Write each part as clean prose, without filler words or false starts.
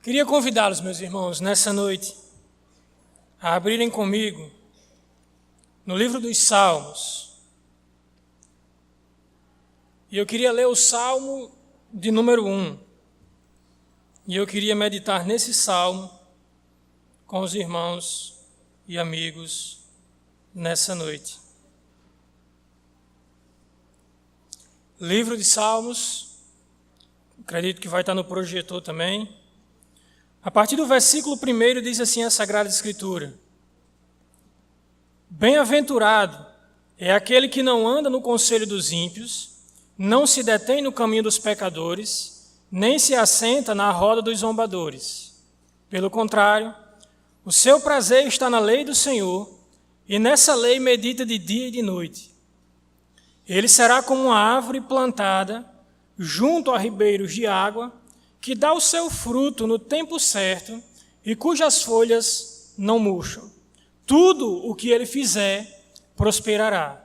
Queria convidá-los, meus irmãos, nessa noite, a abrirem comigo no livro dos Salmos. E eu queria ler o Salmo de número 1. E eu queria meditar nesse Salmo com os irmãos e amigos nessa noite. Livro de Salmos, acredito que vai estar no projetor também. A partir do versículo 1 diz assim a Sagrada Escritura: Bem-aventurado é aquele que não anda no conselho dos ímpios, não se detém no caminho dos pecadores, nem se assenta na roda dos zombadores. Pelo contrário, o seu prazer está na lei do Senhor, e nessa lei medita de dia e de noite. Ele será como uma árvore plantada junto a ribeiros de água, que dá o seu fruto no tempo certo e cujas folhas não murcham. Tudo o que ele fizer prosperará.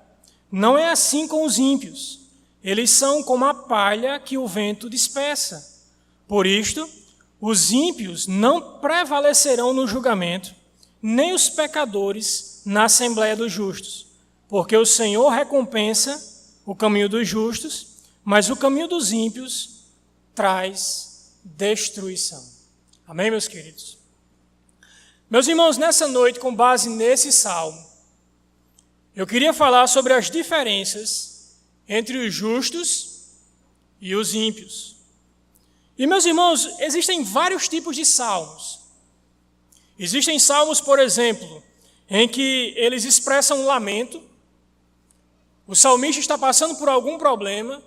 Não é assim com os ímpios. Eles são como a palha que o vento dispersa. Por isto, os ímpios não prevalecerão no julgamento, nem os pecadores na assembleia dos justos. Porque o Senhor recompensa o caminho dos justos, mas o caminho dos ímpios traz destruição. Amém, meus queridos? Meus irmãos, nessa noite, com base nesse salmo, eu queria falar sobre as diferenças entre os justos e os ímpios. E, meus irmãos, existem vários tipos de salmos. Existem salmos, por exemplo, em que eles expressam um lamento. O salmista está passando por algum problema,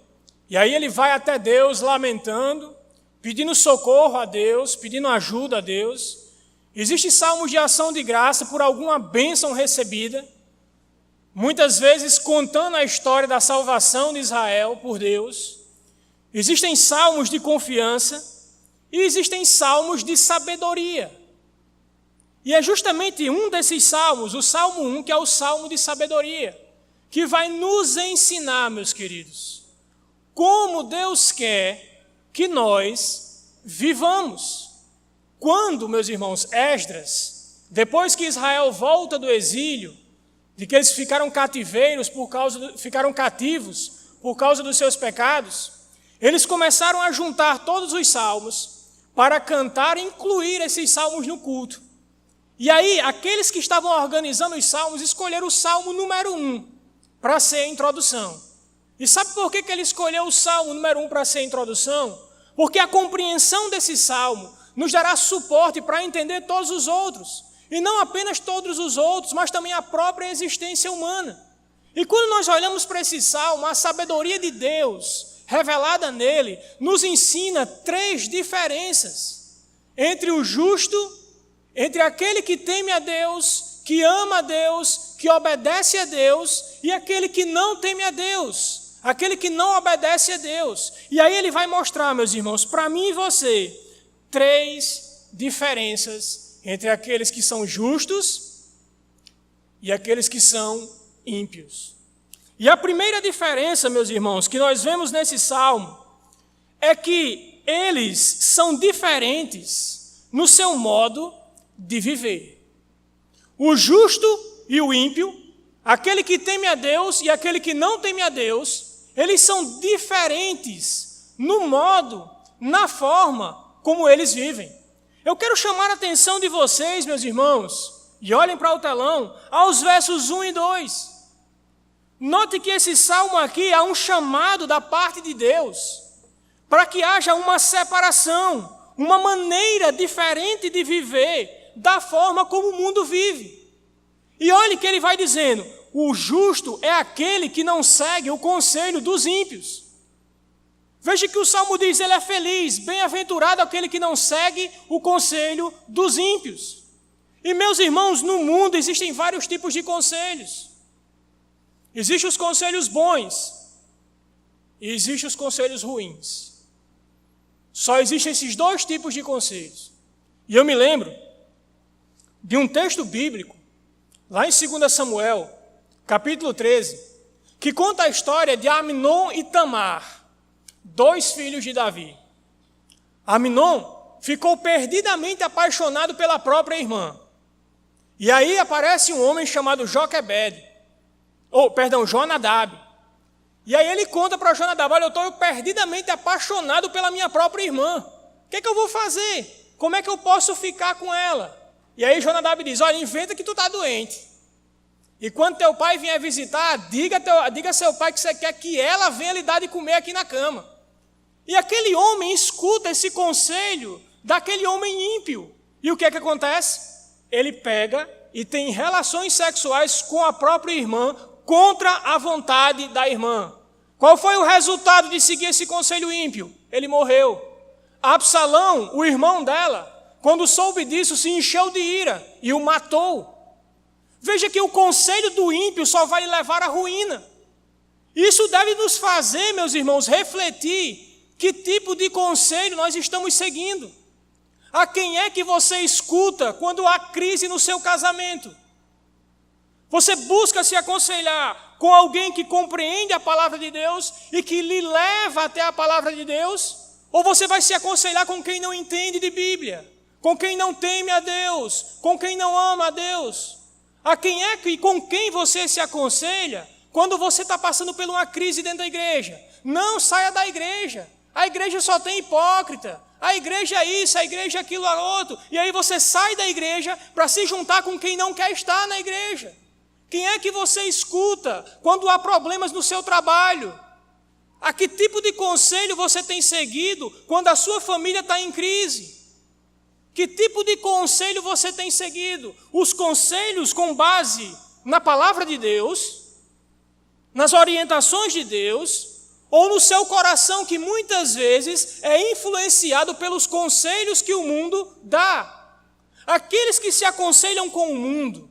e aí ele vai até Deus lamentando, pedindo socorro a Deus, pedindo ajuda a Deus. Existem salmos de ação de graça por alguma bênção recebida, muitas vezes contando a história da salvação de Israel por Deus. Existem salmos de confiança e existem salmos de sabedoria. E é justamente um desses salmos, o Salmo 1, que é o Salmo de sabedoria, que vai nos ensinar, meus queridos, como Deus quer que nós vivamos. Quando, meus irmãos, Esdras, depois que Israel volta do exílio, de que eles ficaram cativos por causa dos seus pecados, eles começaram a juntar todos os salmos para cantar e incluir esses salmos no culto. E aí, aqueles que estavam organizando os salmos escolheram o salmo número 1 para ser a introdução. E sabe por que ele escolheu o salmo número 1 para ser a introdução? Porque a compreensão desse salmo nos dará suporte para entender todos os outros. E não apenas todos os outros, mas também a própria existência humana. E quando nós olhamos para esse salmo, a sabedoria de Deus revelada nele nos ensina 3 diferenças entre o justo, entre aquele que teme a Deus, que ama a Deus, que obedece a Deus, e aquele que não teme a Deus, aquele que não obedece a Deus. E aí ele vai mostrar, meus irmãos, para mim e você, 3 diferenças entre aqueles que são justos e aqueles que são ímpios. E a primeira diferença, meus irmãos, que nós vemos nesse salmo, é que eles são diferentes no seu modo de viver. O justo e o ímpio, aquele que teme a Deus e aquele que não teme a Deus, eles são diferentes no modo, na forma como eles vivem. Eu quero chamar a atenção de vocês, meus irmãos, e olhem para o telão, aos versos 1 e 2. Note que esse salmo aqui há um chamado da parte de Deus para que haja uma separação, uma maneira diferente de viver da forma como o mundo vive. E olhe que ele vai dizendo: o justo é aquele que não segue o conselho dos ímpios. Veja que o salmo diz, ele é feliz, bem-aventurado aquele que não segue o conselho dos ímpios. E, meus irmãos, no mundo existem vários tipos de conselhos. Existem os conselhos bons e existem os conselhos ruins. Só existem esses 2 tipos de conselhos. E eu me lembro de um texto bíblico, lá em 2 Samuel, capítulo 13, que conta a história de Amnon e Tamar, 2 filhos de Davi. Amnon ficou perdidamente apaixonado pela própria irmã. E aí aparece um homem chamado Jonadab. E aí ele conta para Jonadab: olha, eu estou perdidamente apaixonado pela minha própria irmã. O que é que eu vou fazer? Como é que eu posso ficar com ela? E aí Jonadab diz: olha, inventa que tu está doente. E quando teu pai vier visitar, diga a seu pai que você quer que ela venha lhe dar de comer aqui na cama. E aquele homem escuta esse conselho daquele homem ímpio. E o que é que acontece? Ele pega e tem relações sexuais com a própria irmã contra a vontade da irmã. Qual foi o resultado de seguir esse conselho ímpio? Ele morreu. Absalão, o irmão dela, quando soube disso, se encheu de ira e o matou. Veja que o conselho do ímpio só vai levar à ruína. Isso deve nos fazer, meus irmãos, refletir que tipo de conselho nós estamos seguindo. A quem é que você escuta quando há crise no seu casamento? Você busca se aconselhar com alguém que compreende a palavra de Deus e que lhe leva até a palavra de Deus? Ou você vai se aconselhar com quem não entende de Bíblia, com quem não teme a Deus, com quem não ama a Deus? A quem é que com quem você se aconselha quando você está passando por uma crise dentro da igreja? Não saia da igreja. A igreja só tem hipócrita. A igreja é isso, a igreja é aquilo, a outro. E aí você sai da igreja para se juntar com quem não quer estar na igreja. Quem é que você escuta quando há problemas no seu trabalho? A que tipo de conselho você tem seguido quando a sua família está em crise? Que tipo de conselho você tem seguido? Os conselhos com base na palavra de Deus, nas orientações de Deus, ou no seu coração que muitas vezes é influenciado pelos conselhos que o mundo dá? Aqueles que se aconselham com o mundo,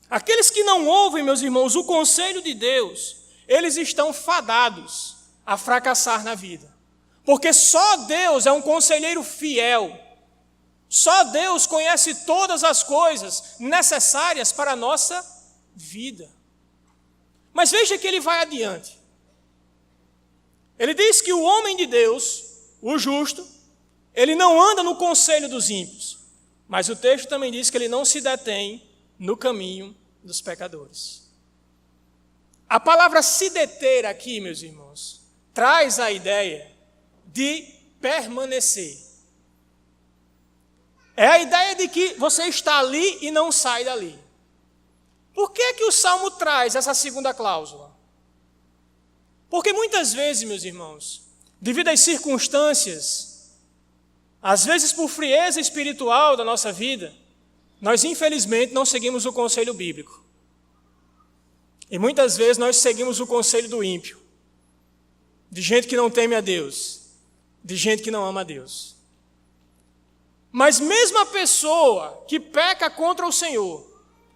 aqueles que não ouvem, meus irmãos, o conselho de Deus, eles estão fadados a fracassar na vida. Porque só Deus é um conselheiro fiel. Só Deus conhece todas as coisas necessárias para a nossa vida. Mas veja que ele vai adiante. Ele diz que o homem de Deus, o justo, ele não anda no conselho dos ímpios. Mas o texto também diz que ele não se detém no caminho dos pecadores. A palavra se deter aqui, meus irmãos, traz a ideia de permanecer. É a ideia de que você está ali e não sai dali. Por que que o Salmo traz essa segunda cláusula? Porque muitas vezes, meus irmãos, devido às circunstâncias, às vezes por frieza espiritual da nossa vida, nós infelizmente não seguimos o conselho bíblico. E muitas vezes nós seguimos o conselho do ímpio, de gente que não teme a Deus, de gente que não ama a Deus. Mas mesmo a pessoa que peca contra o Senhor,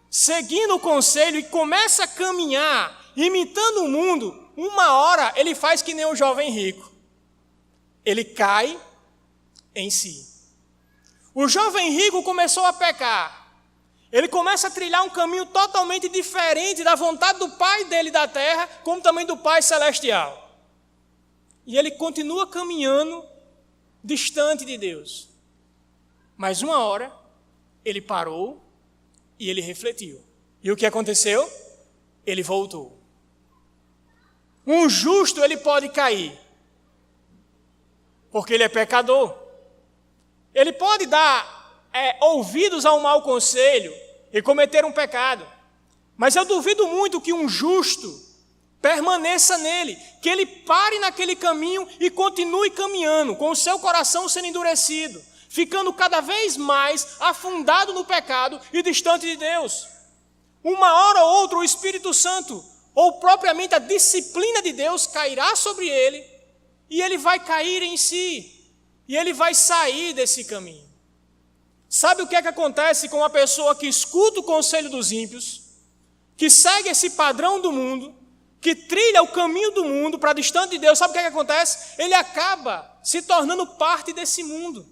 seguindo o conselho e começa a caminhar, imitando o mundo, uma hora ele faz que nem o jovem rico. Ele cai em si. O jovem rico começou a pecar. Ele começa a trilhar um caminho totalmente diferente da vontade do Pai dele da terra, como também do Pai celestial. E ele continua caminhando distante de Deus. Mas uma hora, ele parou e ele refletiu. E o que aconteceu? Ele voltou. Um justo, ele pode cair, porque ele é pecador. Ele pode dar ouvidos a um mau conselho e cometer um pecado. Mas eu duvido muito que um justo permaneça nele, que ele pare naquele caminho e continue caminhando, com o seu coração sendo endurecido, ficando cada vez mais afundado no pecado e distante de Deus. Uma hora ou outra o Espírito Santo, ou propriamente a disciplina de Deus, cairá sobre ele, e ele vai cair em si, e ele vai sair desse caminho. Sabe o que é que acontece com uma pessoa que escuta o conselho dos ímpios, que segue esse padrão do mundo, que trilha o caminho do mundo para distante de Deus? Sabe o que é que acontece? Ele acaba se tornando parte desse mundo.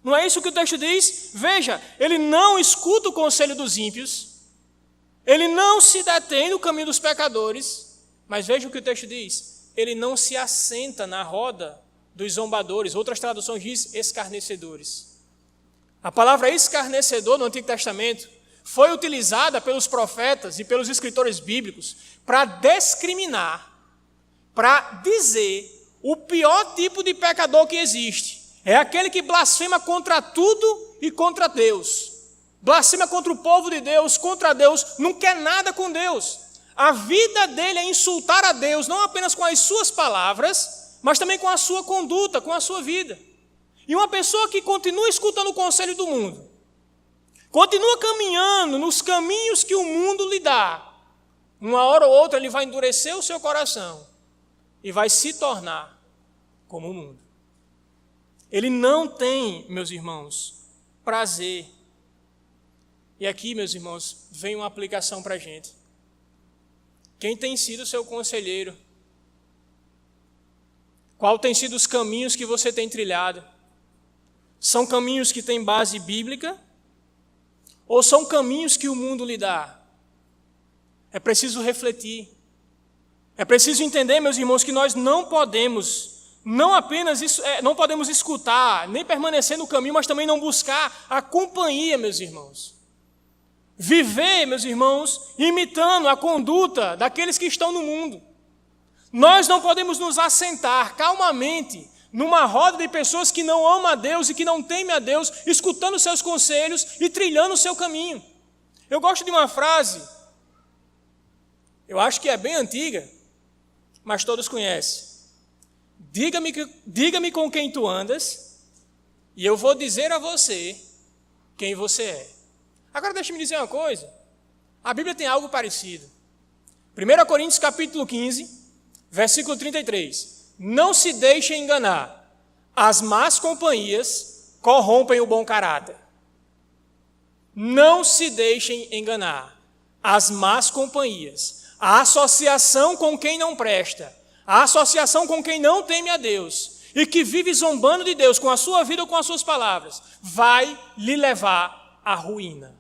Não é isso que o texto diz? Veja, ele não escuta o conselho dos ímpios, ele não se detém no caminho dos pecadores, mas veja o que o texto diz: ele não se assenta na roda dos zombadores. Outras traduções dizem escarnecedores. A palavra escarnecedor no Antigo Testamento foi utilizada pelos profetas e pelos escritores bíblicos para discriminar, para dizer o pior tipo de pecador que existe. É aquele que blasfema contra tudo e contra Deus. Blasfema contra o povo de Deus, contra Deus, não quer nada com Deus. A vida dele é insultar a Deus, não apenas com as suas palavras, mas também com a sua conduta, com a sua vida. E uma pessoa que continua escutando o conselho do mundo, continua caminhando nos caminhos que o mundo lhe dá, uma hora ou outra ele vai endurecer o seu coração e vai se tornar como o mundo. Ele não tem, meus irmãos, prazer. E aqui, meus irmãos, vem uma aplicação para a gente. Quem tem sido o seu conselheiro? Qual tem sido os caminhos que você tem trilhado? São caminhos que têm base bíblica? Ou são caminhos que o mundo lhe dá? É preciso refletir. É preciso entender, meus irmãos, que nós não podemos, não podemos escutar, nem permanecer no caminho, mas também não buscar a companhia, meus irmãos. Viver, meus irmãos, imitando a conduta daqueles que estão no mundo. Nós não podemos nos assentar calmamente numa roda de pessoas que não amam a Deus e que não temem a Deus, escutando seus conselhos e trilhando o seu caminho. Eu gosto de uma frase, eu acho que é bem antiga, mas todos conhecem. Diga-me com quem tu andas, e eu vou dizer a você quem você é. Agora deixa-me dizer uma coisa, a Bíblia tem algo parecido. 1 Coríntios capítulo 15, versículo 33. Não se deixem enganar, as más companhias corrompem o bom caráter. Não se deixem enganar, as más companhias, a associação com quem não presta, a associação com quem não teme a Deus e que vive zombando de Deus com a sua vida ou com as suas palavras, vai lhe levar à ruína.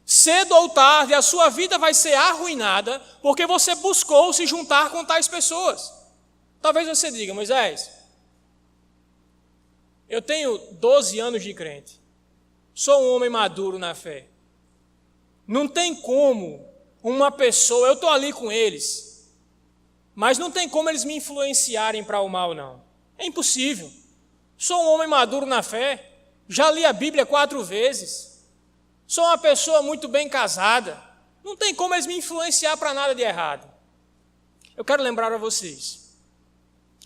Cedo ou tarde a sua vida vai ser arruinada porque você buscou se juntar com tais pessoas. Talvez você diga, Moisés, eu tenho 12 anos de crente, sou um homem maduro na fé. Não tem como uma pessoa, eu estou ali com eles, mas não tem como eles me influenciarem para o mal, não. É impossível. Sou um homem maduro na fé, já li a Bíblia 4 vezes, sou uma pessoa muito bem casada, não tem como eles me influenciar para nada de errado. Eu quero lembrar a vocês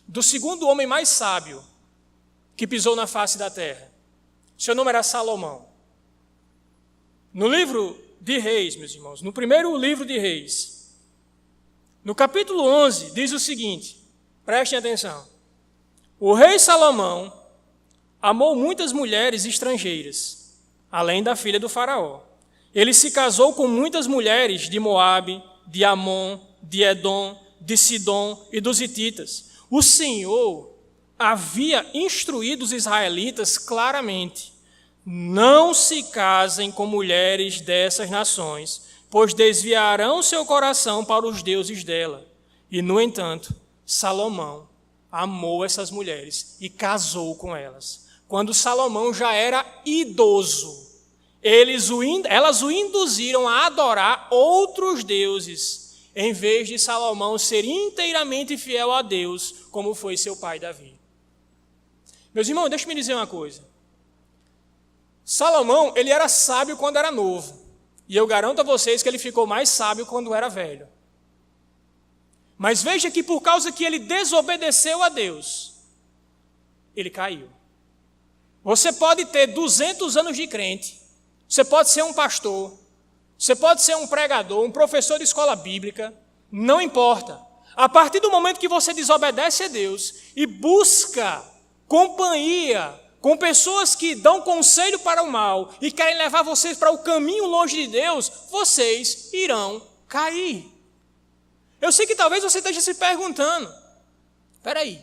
do segundo homem mais sábio que pisou na face da terra. Seu nome era Salomão. No livro de Reis, meus irmãos, no primeiro livro de Reis, no capítulo 11, diz o seguinte, prestem atenção. O rei Salomão amou muitas mulheres estrangeiras, além da filha do faraó. Ele se casou com muitas mulheres de Moabe, de Amon, de Edom, de Sidom e dos hititas. O Senhor havia instruído os israelitas claramente: não se casem com mulheres dessas nações, pois desviarão seu coração para os deuses dela. E, no entanto, Salomão amou essas mulheres e casou com elas. Quando Salomão já era idoso, elas o induziram a adorar outros deuses, em vez de Salomão ser inteiramente fiel a Deus, como foi seu pai Davi. Meus irmãos, deixe-me dizer uma coisa. Salomão, ele era sábio quando era novo, e eu garanto a vocês que ele ficou mais sábio quando era velho. Mas veja que por causa que ele desobedeceu a Deus, ele caiu. Você pode ter 200 anos de crente, você pode ser um pastor, você pode ser um pregador, um professor de escola bíblica, não importa. A partir do momento que você desobedece a Deus e busca companhia com pessoas que dão conselho para o mal e querem levar vocês para o caminho longe de Deus, vocês irão cair. Eu sei que talvez você esteja se perguntando, espera aí,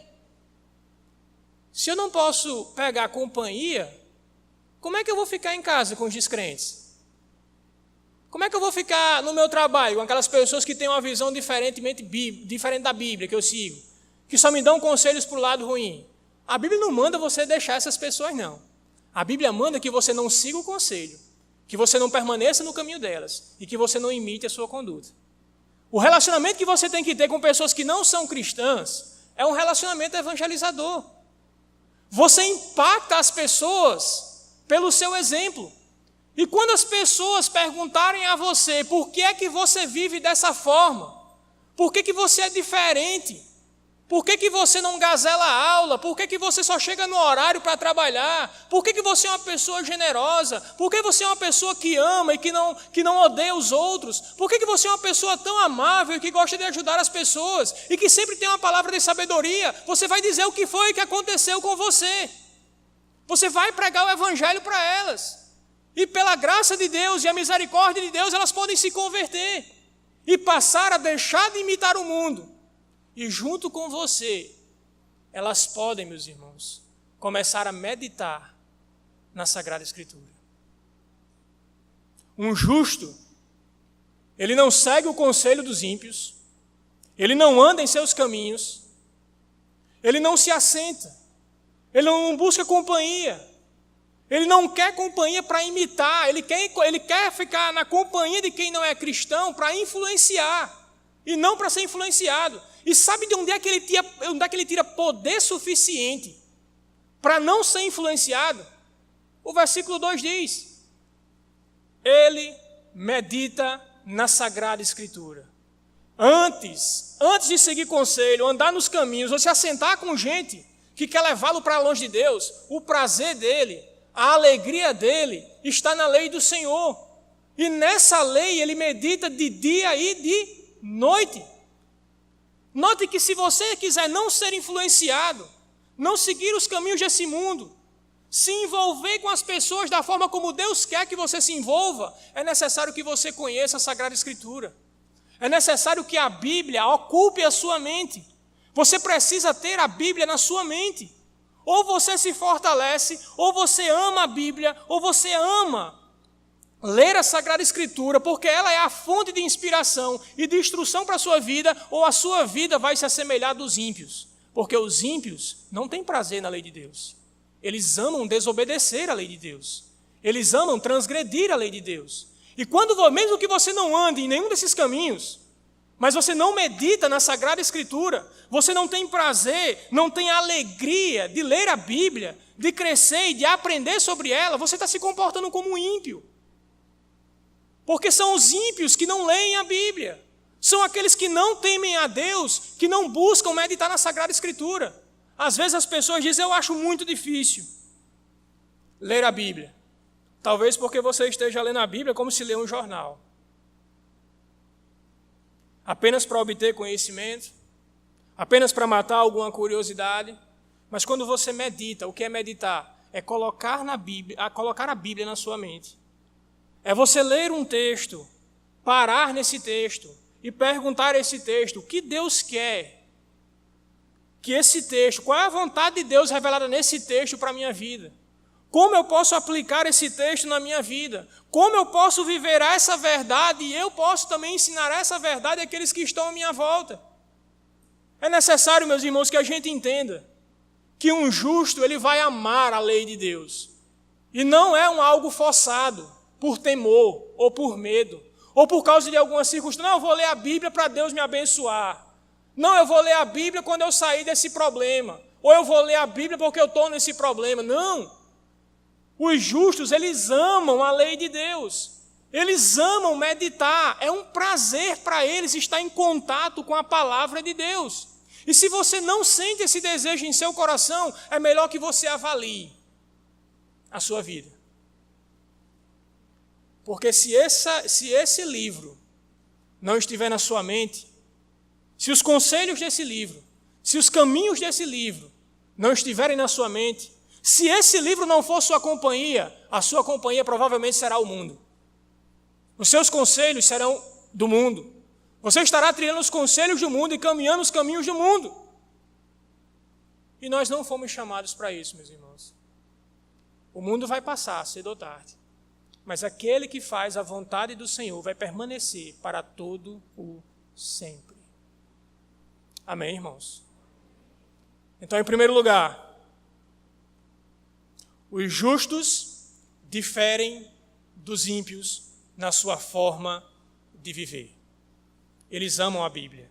se eu não posso pegar companhia, como é que eu vou ficar em casa com os descrentes? Como é que eu vou ficar no meu trabalho com aquelas pessoas que têm uma visão diferente da Bíblia que eu sigo, que só me dão conselhos para o lado ruim? A Bíblia não manda você deixar essas pessoas, não. A Bíblia manda que você não siga o conselho, que você não permaneça no caminho delas e que você não imite a sua conduta. O relacionamento que você tem que ter com pessoas que não são cristãs é um relacionamento evangelizador. Você impacta as pessoas pelo seu exemplo. E quando as pessoas perguntarem a você por que é que você vive dessa forma, por que você é diferente, por que você não gazela a aula, por que você só chega no horário para trabalhar, por que você é uma pessoa generosa, por que você é uma pessoa que ama e que não odeia os outros, por que você é uma pessoa tão amável e que gosta de ajudar as pessoas e que sempre tem uma palavra de sabedoria, você vai dizer o que foi que aconteceu com você. Você vai pregar o evangelho para elas. E pela graça de Deus e a misericórdia de Deus, elas podem se converter e passar a deixar de imitar o mundo. E junto com você, elas podem, meus irmãos, começar a meditar na Sagrada Escritura. Um justo, ele não segue o conselho dos ímpios, ele não anda em seus caminhos, ele não se assenta, ele não busca companhia, ele não quer companhia para imitar, ele quer ficar na companhia de quem não é cristão para influenciar e não para ser influenciado. E sabe de onde é que ele tira poder suficiente para não ser influenciado? O versículo 2 diz: ele medita na Sagrada Escritura. Antes de seguir conselho, andar nos caminhos, ou se assentar com gente que quer levá-lo para longe de Deus, o prazer dele, a alegria dele está na lei do Senhor. E nessa lei ele medita de dia e de noite. Note que se você quiser não ser influenciado, não seguir os caminhos desse mundo, se envolver com as pessoas da forma como Deus quer que você se envolva, é necessário que você conheça a Sagrada Escritura. É necessário que a Bíblia ocupe a sua mente. Você precisa ter a Bíblia na sua mente. Ou você se fortalece, ou você ama a Bíblia, ou você ama ler a Sagrada Escritura, porque ela é a fonte de inspiração e de instrução para a sua vida, ou a sua vida vai se assemelhar dos ímpios. Porque os ímpios não têm prazer na lei de Deus. Eles amam desobedecer à lei de Deus. Eles amam transgredir a lei de Deus. E mesmo que você não ande em nenhum desses caminhos, mas você não medita na Sagrada Escritura, você não tem prazer, não tem alegria de ler a Bíblia, de crescer e de aprender sobre ela, você está se comportando como um ímpio. Porque são os ímpios que não leem a Bíblia. São aqueles que não temem a Deus, que não buscam meditar na Sagrada Escritura. Às vezes as pessoas dizem: eu acho muito difícil ler a Bíblia. Talvez porque você esteja lendo a Bíblia como se lê um jornal. Apenas para obter conhecimento, apenas para matar alguma curiosidade. Mas quando você medita, o que é meditar? É colocar a Bíblia na sua mente. É você ler um texto, parar nesse texto e perguntar a esse texto o que Deus quer. Que esse texto, qual é a vontade de Deus revelada nesse texto para a minha vida? Como eu posso aplicar esse texto na minha vida? Como eu posso viver essa verdade e eu posso também ensinar essa verdade àqueles que estão à minha volta? É necessário, meus irmãos, que a gente entenda que um justo, ele vai amar a lei de Deus. E não é algo forçado, por temor, ou por medo, ou por causa de alguma circunstância. Não, eu vou ler a Bíblia para Deus me abençoar. Não, eu vou ler a Bíblia quando eu sair desse problema. Ou eu vou ler a Bíblia porque eu estou nesse problema. Não. Os justos, eles amam a lei de Deus. Eles amam meditar. É um prazer para eles estar em contato com a palavra de Deus. E se você não sente esse desejo em seu coração, é melhor que você avalie a sua vida. Porque se esse livro não estiver na sua mente, se os conselhos desse livro, se os caminhos desse livro não estiverem na sua mente, se esse livro não for sua companhia, a sua companhia provavelmente será o mundo. Os seus conselhos serão do mundo. Você estará trilhando os conselhos do mundo e caminhando os caminhos do mundo. E nós não fomos chamados para isso, meus irmãos. O mundo vai passar, cedo ou tarde. Mas aquele que faz a vontade do Senhor vai permanecer para todo o sempre. Amém, irmãos? Então, em primeiro lugar, Os justos diferem dos ímpios na sua forma de viver. Eles amam a Bíblia.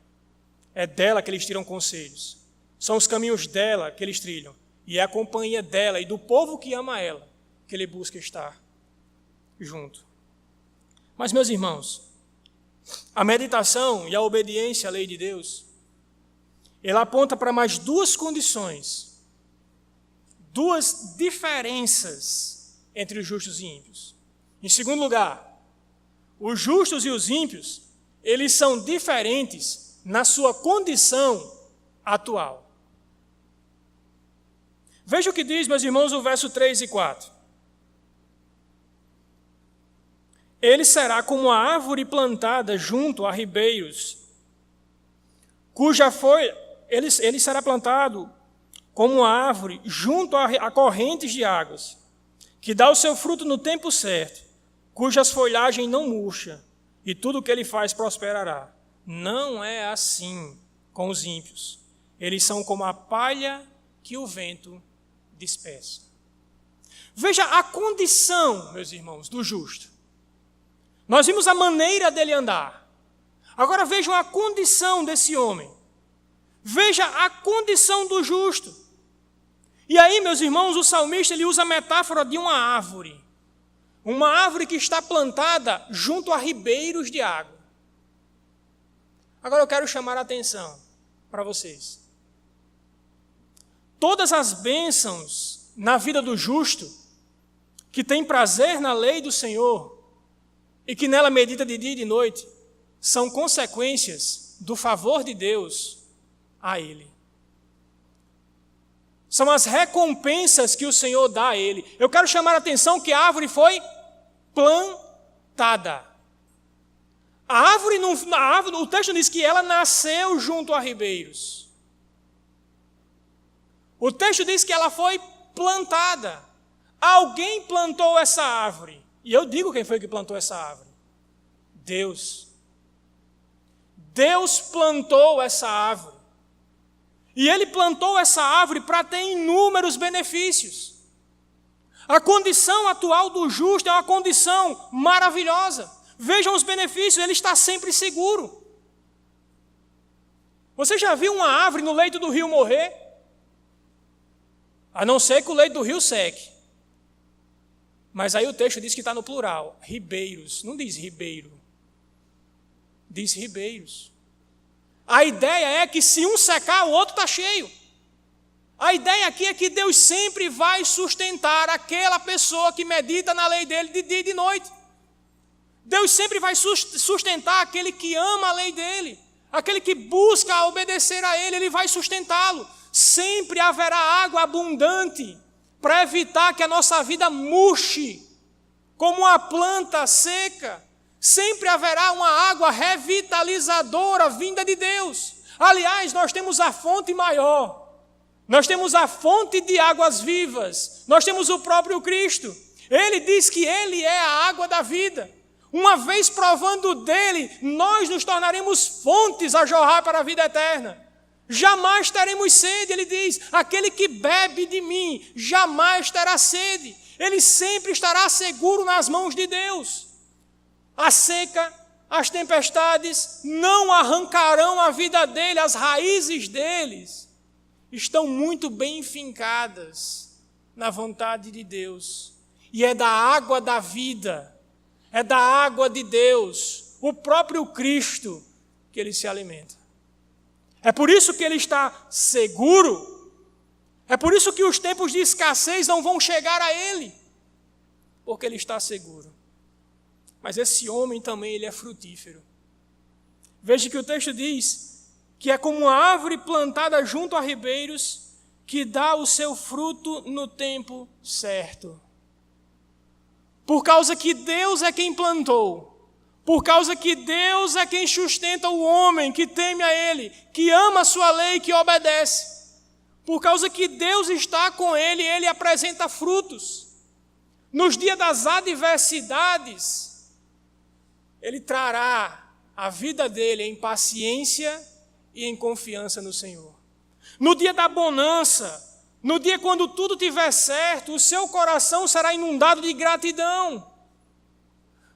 É dela que eles tiram conselhos. São os caminhos dela que eles trilham. E é a companhia dela e do povo que ama ela que ele busca estar junto. Mas, meus irmãos, a meditação e a obediência à lei de Deus, ela aponta para mais duas condições, duas diferenças entre os justos e ímpios. Em segundo lugar, os justos e os ímpios, eles são diferentes na sua condição atual. Veja o que diz, meus irmãos, o verso 3 e 4. Ele será como a árvore plantada junto a ribeiros, cuja folha... Ele será plantado como a árvore junto a correntes de águas, que dá o seu fruto no tempo certo, cujas folhagens não murcha, e tudo o que ele faz prosperará. Não é assim com os ímpios. Eles são como a palha que o vento dispersa. Veja a condição, meus irmãos, do justo. Nós vimos a maneira dele andar. Agora vejam a condição desse homem. Veja a condição do justo. E aí, meus irmãos, o salmista ele usa a metáfora de uma árvore. Uma árvore que está plantada junto a ribeiros de água. Agora eu quero chamar a atenção para vocês. Todas as bênçãos na vida do justo, que tem prazer na lei do Senhor, e que nela medita de dia e de noite, são consequências do favor de Deus a ele. São as recompensas que o Senhor dá a ele. Eu quero chamar a atenção que a árvore foi plantada. A árvore, o texto diz que ela nasceu junto a ribeiros. O texto diz que ela foi plantada. Alguém plantou essa árvore. E eu digo quem foi que plantou essa árvore. Deus. Deus plantou essa árvore. E Ele plantou essa árvore para ter inúmeros benefícios. A condição atual do justo é uma condição maravilhosa. Vejam os benefícios, ele está sempre seguro. Você já viu uma árvore no leito do rio morrer? A não ser que o leito do rio seque. Mas aí o texto diz que está no plural, ribeiros, não diz ribeiro, diz ribeiros. A ideia é que se um secar, o outro está cheio. A ideia aqui é que Deus sempre vai sustentar aquela pessoa que medita na lei dele de dia e de noite. Deus sempre vai sustentar aquele que ama a lei dele, aquele que busca obedecer a ele, ele vai sustentá-lo. Sempre haverá água abundante para evitar que a nossa vida murche como uma planta seca. Sempre haverá uma água revitalizadora vinda de Deus. Aliás, nós temos a fonte maior. Nós temos a fonte de águas vivas. Nós temos o próprio Cristo. Ele diz que Ele é a água da vida. Uma vez provando dele, nós nos tornaremos fontes a jorrar para a vida eterna. Jamais teremos sede, ele diz. Aquele que bebe de mim jamais terá sede. Ele sempre estará seguro nas mãos de Deus. A seca, as tempestades não arrancarão a vida dele, as raízes deles estão muito bem fincadas na vontade de Deus. E é da água da vida, é da água de Deus, o próprio Cristo, que ele se alimenta. É por isso que ele está seguro, é por isso que os tempos de escassez não vão chegar a ele, porque ele está seguro. Mas esse homem também ele é frutífero. Veja que o texto diz que é como uma árvore plantada junto a ribeiros que dá o seu fruto no tempo certo. Por causa que Deus é quem plantou, por causa que Deus é quem sustenta o homem que teme a Ele, que ama a sua lei, que obedece. Por causa que Deus está com ele, ele apresenta frutos. Nos dias das adversidades, ele trará a vida dele em paciência e em confiança no Senhor. No dia da bonança, No dia quando tudo estiver certo, o seu coração será inundado de gratidão.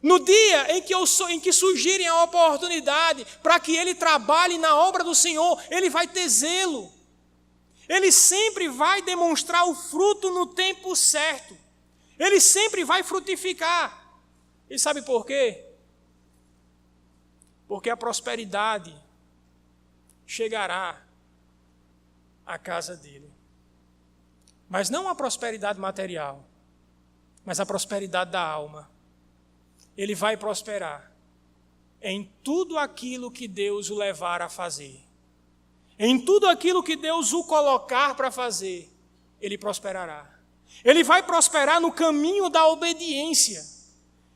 No dia em que surgirem a oportunidade para que ele trabalhe na obra do Senhor, ele vai ter zelo. Ele sempre vai demonstrar o fruto no tempo certo. Ele sempre vai frutificar. E sabe por quê? Porque a prosperidade chegará à casa dele. Mas não a prosperidade material, mas a prosperidade da alma. Ele vai prosperar em tudo aquilo que Deus o levar a fazer. Em tudo aquilo que Deus o colocar para fazer, ele prosperará. Ele vai prosperar no caminho da obediência.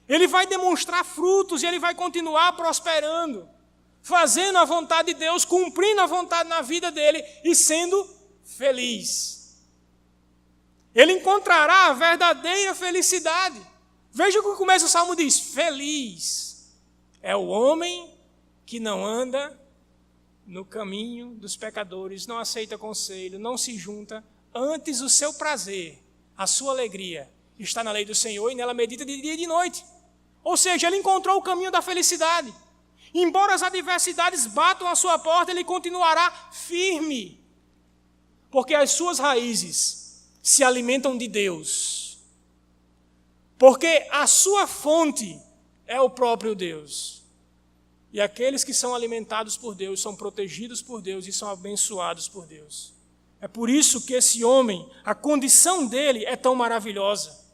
Ele vai demonstrar frutos e ele vai continuar prosperando, fazendo a vontade de Deus, cumprindo a vontade na vida dele e sendo feliz. Ele encontrará a verdadeira felicidade. Veja o que começa o Salmo diz: feliz é o homem que não anda no caminho dos pecadores, não aceita conselho, não se junta, antes o seu prazer, a sua alegria, está na lei do Senhor e nela medita de dia e de noite. Ou seja, ele encontrou o caminho da felicidade. Embora as adversidades batam à sua porta, ele continuará firme, porque as suas raízes se alimentam de Deus. Porque a sua fonte é o próprio Deus. E aqueles que são alimentados por Deus são protegidos por Deus e são abençoados por Deus. É por isso que esse homem, a condição dele é tão maravilhosa.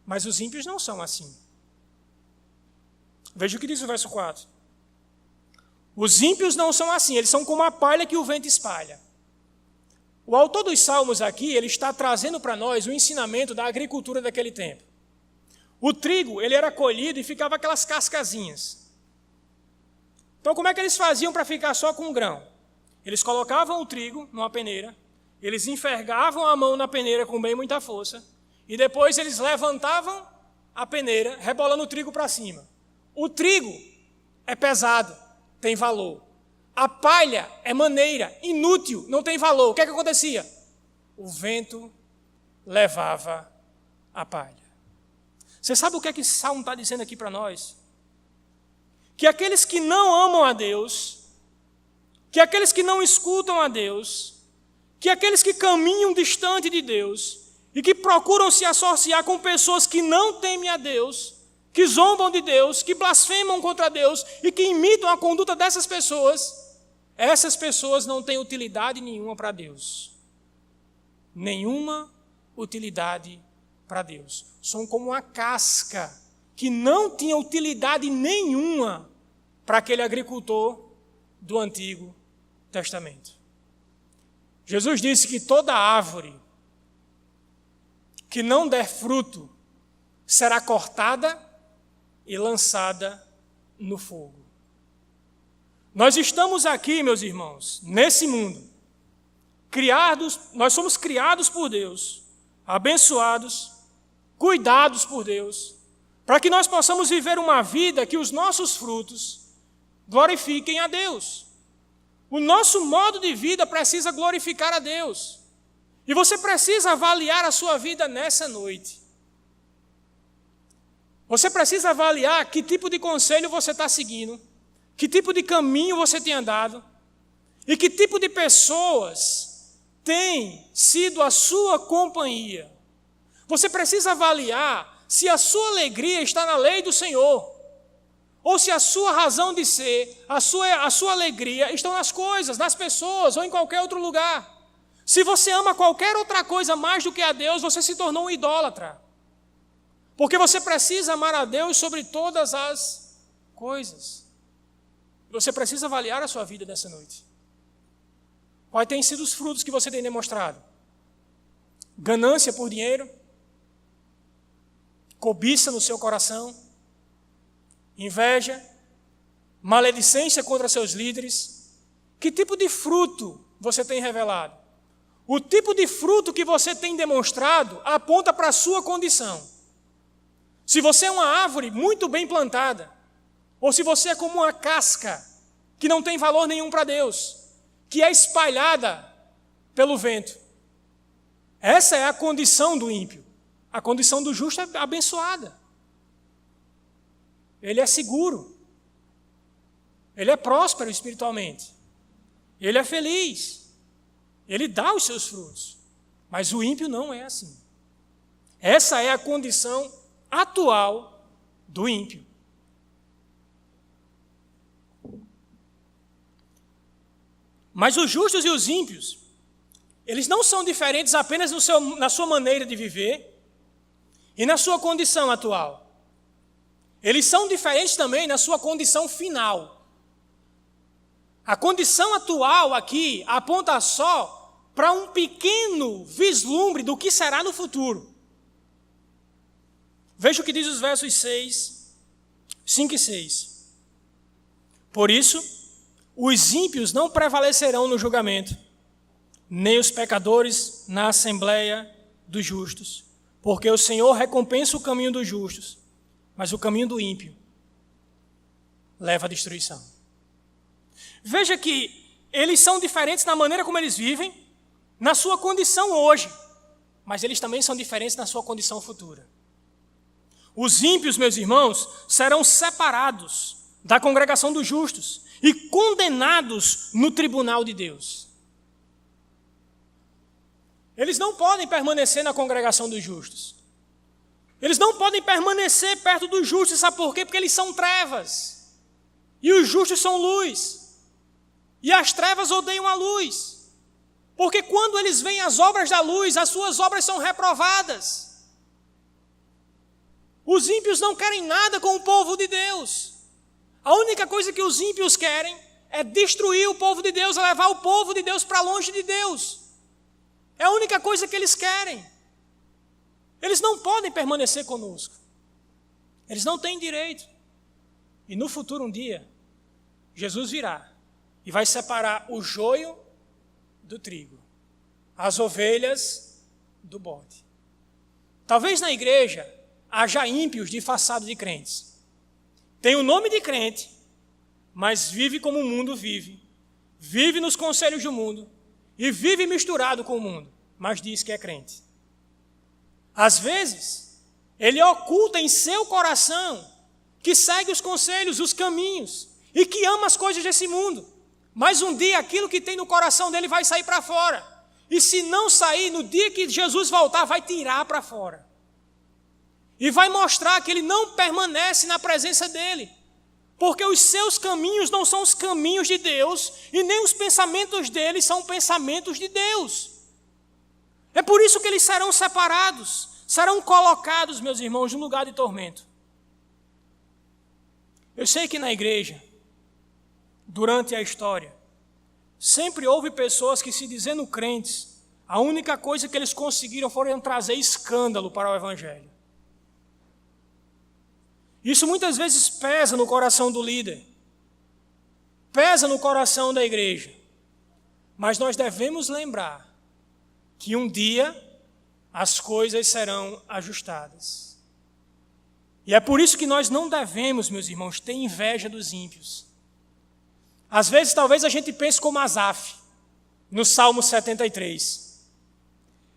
Mas os ímpios não são assim. Veja o que diz o verso 4. Os ímpios não são assim, eles são como a palha que o vento espalha. O autor dos Salmos aqui, ele está trazendo para nós o ensinamento da agricultura daquele tempo. O trigo, ele era colhido e ficava aquelas cascazinhas. Então, como é que eles faziam para ficar só com o grão? Eles colocavam o trigo numa peneira, eles enfergavam a mão na peneira com bem muita força, e depois eles levantavam a peneira, rebolando o trigo para cima. O trigo é pesado, tem valor. A palha é maneira, inútil, não tem valor. O que é que acontecia? O vento levava a palha. Você sabe o que é que esse salmo está dizendo aqui para nós? Que aqueles que não amam a Deus, que aqueles que não escutam a Deus, que aqueles que caminham distante de Deus e que procuram se associar com pessoas que não temem a Deus, que zombam de Deus, que blasfemam contra Deus e que imitam a conduta dessas pessoas, essas pessoas não têm utilidade nenhuma para Deus. Nenhuma utilidade para Deus. São como uma casca que não tinha utilidade nenhuma para aquele agricultor do Antigo Testamento. Jesus disse que toda árvore que não der fruto será cortada e lançada no fogo. Nós estamos aqui, meus irmãos, nesse mundo, nós somos criados por Deus, abençoados, cuidados por Deus, para que nós possamos viver uma vida que os nossos frutos glorifiquem a Deus. O nosso modo de vida precisa glorificar a Deus. E você precisa avaliar a sua vida nessa noite. Você precisa avaliar que tipo de conselho você está seguindo, que tipo de caminho você tem andado e que tipo de pessoas têm sido a sua companhia. Você precisa avaliar se a sua alegria está na lei do Senhor ou se a sua razão de ser, a sua alegria estão nas coisas, nas pessoas ou em qualquer outro lugar. Se você ama qualquer outra coisa mais do que a Deus, você se tornou um idólatra. Porque você precisa amar a Deus sobre todas as coisas. Você precisa avaliar a sua vida nessa noite. Quais têm sido os frutos que você tem demonstrado? Ganância por dinheiro? Cobiça no seu coração? Inveja? Maledicência contra seus líderes? Que tipo de fruto você tem revelado? O tipo de fruto que você tem demonstrado aponta para a sua condição. Se você é uma árvore muito bem plantada, ou se você é como uma casca que não tem valor nenhum para Deus, que é espalhada pelo vento, Essa é a condição do ímpio. A condição do justo é abençoada. Ele é seguro. Ele é próspero espiritualmente. Ele é feliz. Ele dá os seus frutos. Mas o ímpio não é assim. Essa é a condição atual do ímpio. Mas os justos e os ímpios, eles não são diferentes apenas na sua maneira de viver e na sua condição atual. Eles são diferentes também na sua condição final. A condição atual aqui aponta só para um pequeno vislumbre do que será no futuro. Veja o que diz os versos 5 e 6. Por isso, os ímpios não prevalecerão no julgamento, nem os pecadores na assembleia dos justos, porque o Senhor recompensa o caminho dos justos, mas o caminho do ímpio leva à destruição. Veja que eles são diferentes na maneira como eles vivem, na sua condição hoje, mas eles também são diferentes na sua condição futura. Os ímpios, meus irmãos, serão separados da congregação dos justos e condenados no tribunal de Deus. Eles não podem permanecer na congregação dos justos. Eles não podem permanecer perto dos justos, sabe por quê? Porque eles são trevas. E os justos são luz. E as trevas odeiam a luz. Porque quando eles veem as obras da luz, as suas obras são reprovadas. Os ímpios não querem nada com o povo de Deus. A única coisa que os ímpios querem é destruir o povo de Deus, é levar o povo de Deus para longe de Deus. É a única coisa que eles querem. Eles não podem permanecer conosco. Eles não têm direito. E no futuro, um dia, Jesus virá e vai separar o joio do trigo, as ovelhas do bode. Talvez na igreja haja ímpios disfarçados de crentes. Tem o nome de crente, mas vive como o mundo vive. Vive nos conselhos do mundo e vive misturado com o mundo, mas diz que é crente. Às vezes, ele oculta em seu coração que segue os conselhos, os caminhos e que ama as coisas desse mundo. Mas um dia aquilo que tem no coração dele vai sair para fora. E se não sair, no dia que Jesus voltar, vai tirar para fora. E vai mostrar que ele não permanece na presença dele. Porque os seus caminhos não são os caminhos de Deus e nem os pensamentos dele são pensamentos de Deus. É por isso que eles serão separados, serão colocados, meus irmãos, num lugar de tormento. Eu sei que na igreja, durante a história, sempre houve pessoas que, se dizendo crentes, a única coisa que eles conseguiram foi trazer escândalo para o evangelho. Isso muitas vezes pesa no coração do líder, pesa no coração da igreja. Mas nós devemos lembrar que um dia as coisas serão ajustadas. E é por isso que nós não devemos, meus irmãos, ter inveja dos ímpios. Às vezes, talvez a gente pense como Asaf, no Salmo 73.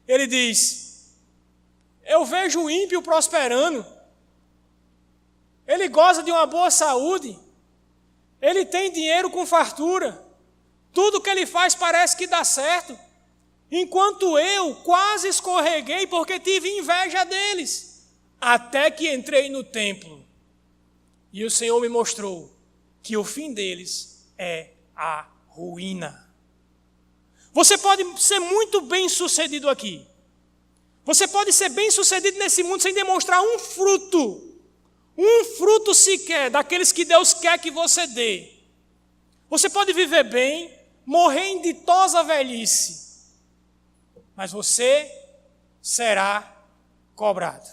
Ele diz: eu vejo o ímpio prosperando, ele goza de uma boa saúde, ele tem dinheiro com fartura, tudo que ele faz parece que dá certo, enquanto eu quase escorreguei porque tive inveja deles, até que entrei no templo e o Senhor me mostrou que o fim deles é a ruína. Você pode ser muito bem sucedido aqui, você pode ser bem sucedido nesse mundo sem demonstrar um fruto sequer daqueles que Deus quer que você dê. Você pode viver bem, morrer em ditosa velhice, mas você será cobrado.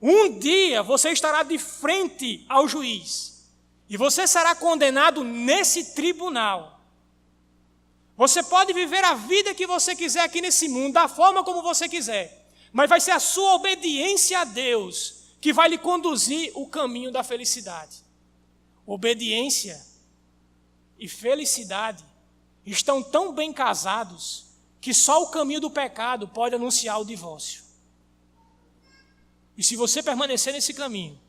Um dia você estará de frente ao juiz e você será condenado nesse tribunal. Você pode viver a vida que você quiser aqui nesse mundo, da forma como você quiser, mas vai ser a sua obediência a Deus que vai lhe conduzir o caminho da felicidade. Obediência e felicidade estão tão bem casados que só o caminho do pecado pode anunciar o divórcio. E se você permanecer nesse caminho,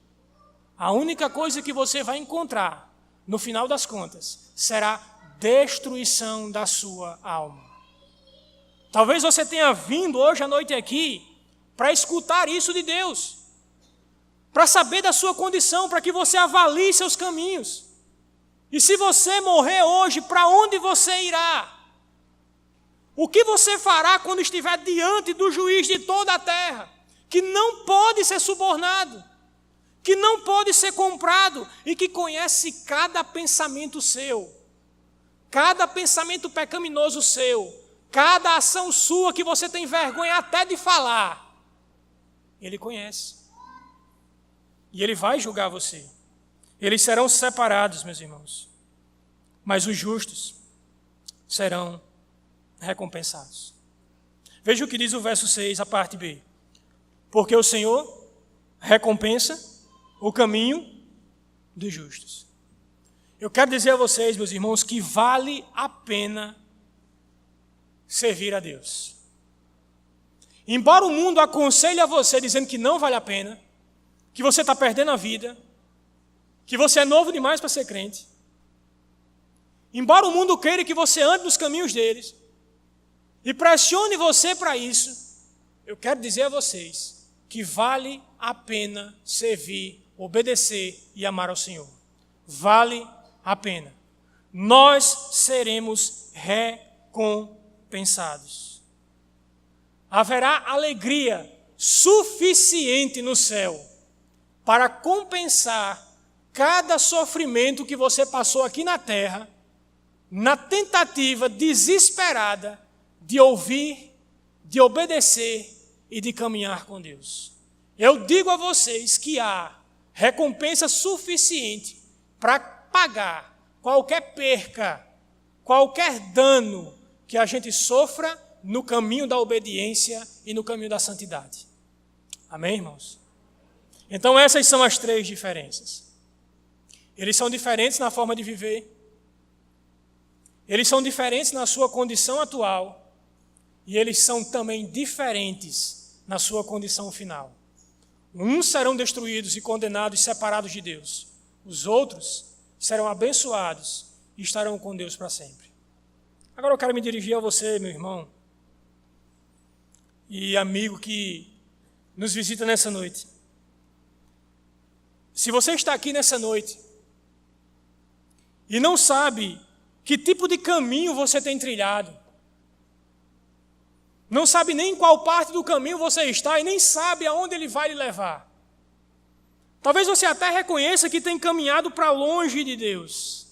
a única coisa que você vai encontrar, no final das contas, será destruição da sua alma. Talvez você tenha vindo hoje à noite aqui para escutar isso de Deus, para saber da sua condição, para que você avalie seus caminhos. E se você morrer hoje, para onde você irá? O que você fará quando estiver diante do juiz de toda a terra, que não pode ser subornado, que não pode ser comprado e que conhece cada pensamento seu, cada pensamento pecaminoso seu, cada ação sua que você tem vergonha até de falar? Ele conhece. E Ele vai julgar você. Eles serão separados, meus irmãos. Mas os justos serão recompensados. Veja o que diz o verso 6, a parte B. Porque o Senhor recompensa o caminho dos justos. Eu quero dizer a vocês, meus irmãos, que vale a pena servir a Deus. Embora o mundo aconselhe a você dizendo que não vale a pena, que você está perdendo a vida, que você é novo demais para ser crente, embora o mundo queira que você ande nos caminhos deles e pressione você para isso, eu quero dizer a vocês que vale a pena servir, obedecer e amar ao Senhor. Vale a pena. Nós seremos recompensados. Haverá alegria suficiente no céu para compensar cada sofrimento que você passou aqui na terra, na tentativa desesperada de ouvir, de obedecer e de caminhar com Deus. Eu digo a vocês que há recompensa suficiente para pagar qualquer perca, qualquer dano que a gente sofra no caminho da obediência e no caminho da santidade. Amém, irmãos? Então essas são as três diferenças. Eles são diferentes na forma de viver, eles são diferentes na sua condição atual e eles são também diferentes na sua condição final. Uns serão destruídos e condenados e separados de Deus. Os outros serão abençoados e estarão com Deus para sempre. Agora eu quero me dirigir a você, meu irmão e amigo que nos visita nessa noite. Se você está aqui nessa noite e não sabe que tipo de caminho você tem trilhado, não sabe nem em qual parte do caminho você está e nem sabe aonde ele vai lhe levar. Talvez você até reconheça que tem caminhado para longe de Deus.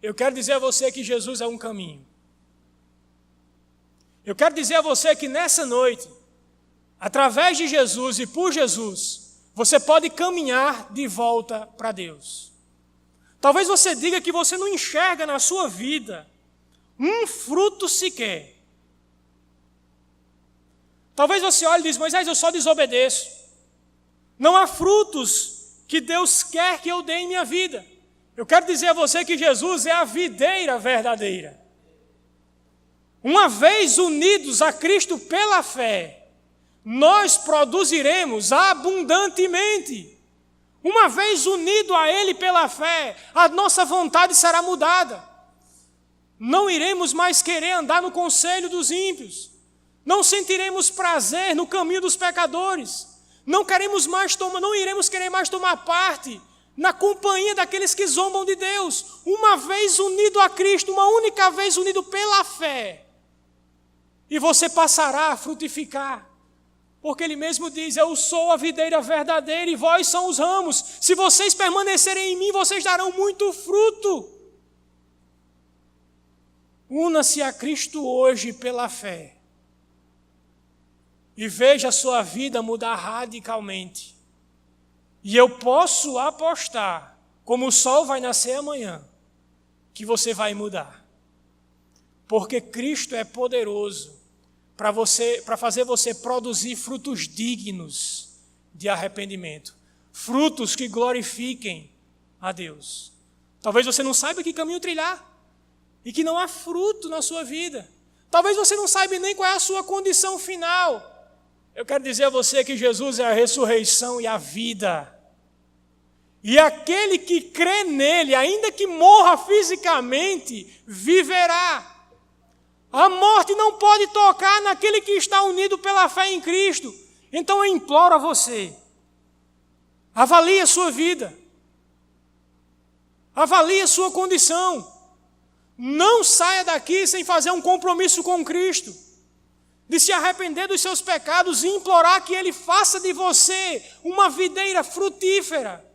Eu quero dizer a você que Jesus é um caminho. Eu quero dizer a você que nessa noite, através de Jesus e por Jesus, você pode caminhar de volta para Deus. Talvez você diga que você não enxerga na sua vida um fruto sequer. Talvez você olhe e diz, Moisés, eu só desobedeço. Não há frutos que Deus quer que eu dê em minha vida. Eu quero dizer a você que Jesus é a videira verdadeira. Uma vez unidos a Cristo pela fé, nós produziremos abundantemente. Uma vez unido a Ele pela fé, a nossa vontade será mudada. Não iremos mais querer andar no conselho dos ímpios. Não sentiremos prazer no caminho dos pecadores. Não iremos querer mais tomar parte na companhia daqueles que zombam de Deus. Uma vez unido a Cristo, uma única vez unido pela fé. E você passará a frutificar. Porque Ele mesmo diz, eu sou a videira verdadeira e vós são os ramos. Se vocês permanecerem em mim, vocês darão muito fruto. Una-se a Cristo hoje pela fé. E veja a sua vida mudar radicalmente. E eu posso apostar, como o sol vai nascer amanhã, que você vai mudar. Porque Cristo é poderoso para fazer você produzir frutos dignos de arrependimento. Frutos que glorifiquem a Deus. Talvez você não saiba que caminho trilhar. E que não há fruto na sua vida. Talvez você não saiba nem qual é a sua condição final. Eu quero dizer a você que Jesus é a ressurreição e a vida. E aquele que crê nele, ainda que morra fisicamente, viverá. A morte não pode tocar naquele que está unido pela fé em Cristo. Então eu imploro a você, avalie a sua vida, avalie a sua condição. Não saia daqui sem fazer um compromisso com Cristo, de se arrepender dos seus pecados e implorar que Ele faça de você uma videira frutífera,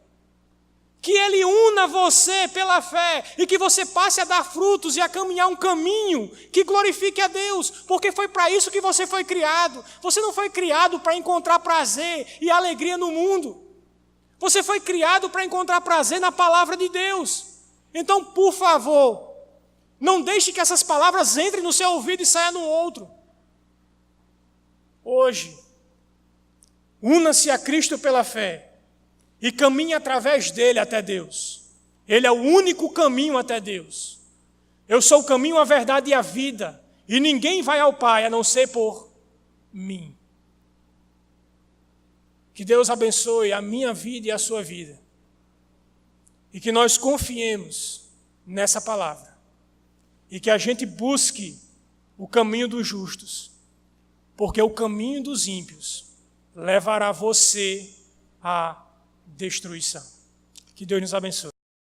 que Ele una você pela fé e que você passe a dar frutos e a caminhar um caminho que glorifique a Deus, porque foi para isso que você foi criado. Você não foi criado para encontrar prazer e alegria no mundo. Você foi criado para encontrar prazer na palavra de Deus. Então, por favor, não deixe que essas palavras entrem no seu ouvido e saiam no outro. Hoje, una-se a Cristo pela fé e caminhe através dele até Deus. Ele é o único caminho até Deus. Eu sou o caminho, a verdade e a vida, e ninguém vai ao Pai a não ser por mim. Que Deus abençoe a minha vida e a sua vida, e que nós confiemos nessa palavra, e que a gente busque o caminho dos justos, porque o caminho dos ímpios levará você a destruição. Que Deus nos abençoe.